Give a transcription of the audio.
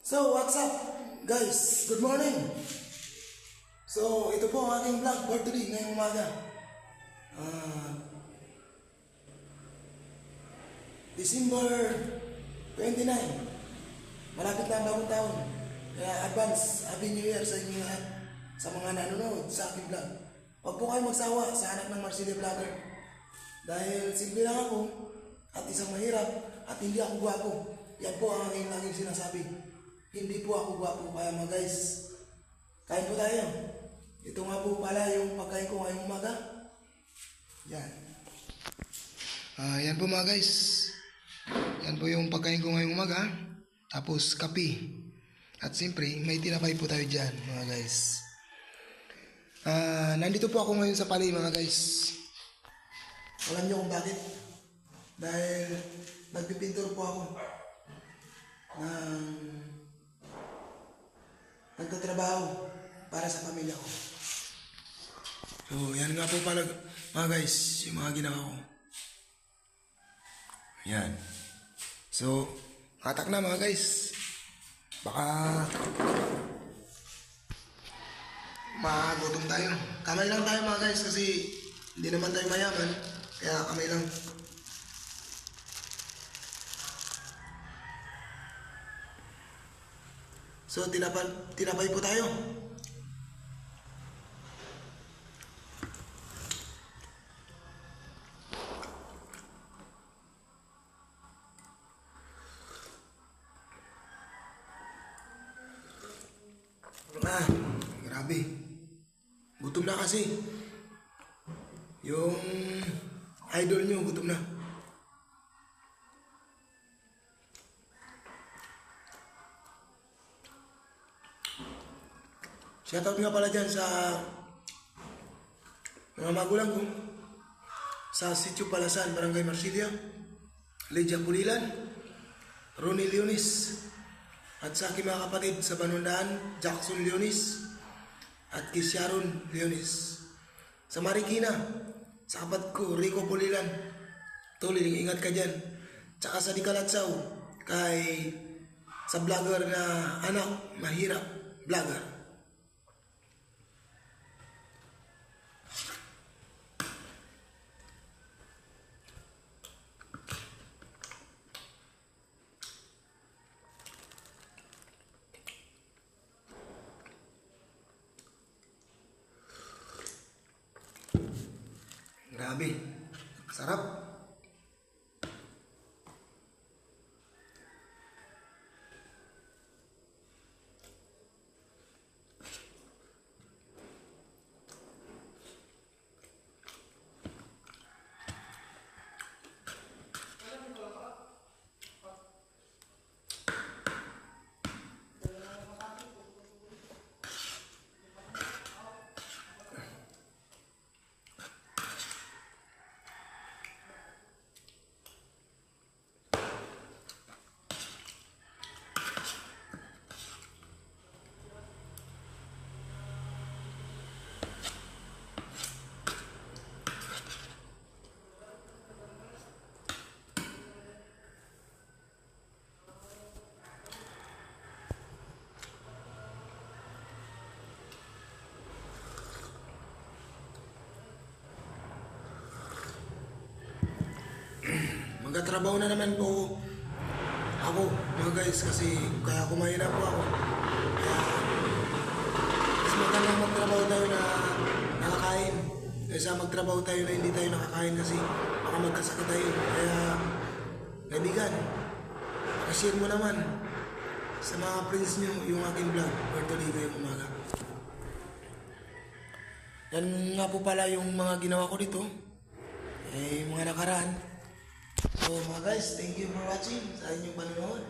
So, what's up, guys? Good morning! So, ito po ang aking vlog for today ngayong umaga. December 29. Malapit na ang bagong taon. Kaya advance Happy New Year sa inyo lahat, sa mga nanonood sa aking vlog. Huwag po kayo magsawa sa anak ng Marcelia Vlogger. Dahil simple lang ako at isang mahirap at hindi ako gwapo. Yan po ang aking laging sinasabi. Hindi po ako gwapo, kaya mga guys, kain po tayo. Ito nga po pala yung pagkain ko ngayong umaga. Yan. Yan po mga guys. Yan po yung pagkain ko ngayong umaga. Tapos kape. At siyempre, may tinapay po tayo dyan mga guys. Nandito po ako ngayon sa Palay mga guys. Alam niyo kung bakit? Dahil nagpipintor po ako. Nagtatrabaho para sa pamilya ko. So, yan nga po pala mga guys, yung mga ginawa ko. Yan. So, hatak na mga guys. Baka magutom tayo. Kamay lang tayo mga guys kasi hindi naman tayo mayaman. Kaya kamay lang. So, tinapay po tayo. Grabe. Gutom na kasi. Yung idol nyo, gutom na. Shoutout nga pala dyan sa mga magulang ko sa Sitio Palasan, Barangay Marcelia, Lydia Pulilan, Ronnie Leonis, at sa aking mga kapatid sa Banundaan, Jackson Leonis at Kisharon Leonis. Sa Marikina, sa kapatid ko Rico Pulilan, tuloy ingat ka dyan. Tsaka sa Dikalatsaw, kay sa vlogger na anak mahirap vlogger. Grabe, sarap. Magkatrabaho na naman po ako mga guys kasi kaya kumain na po ako. Kaya mas magandang magtrabaho tayo na nakakain kaysa magtrabaho tayo na hindi tayo nakakain kasi baka magkasakit tayo. Kaya kaibigan, share mo naman sa mga friends nyo yung aking vlog for today ngayong umaga. Yan nga po pala yung mga ginawa ko dito, mga nakaraan. So mga guys, thank you for watching sa inyong panonood.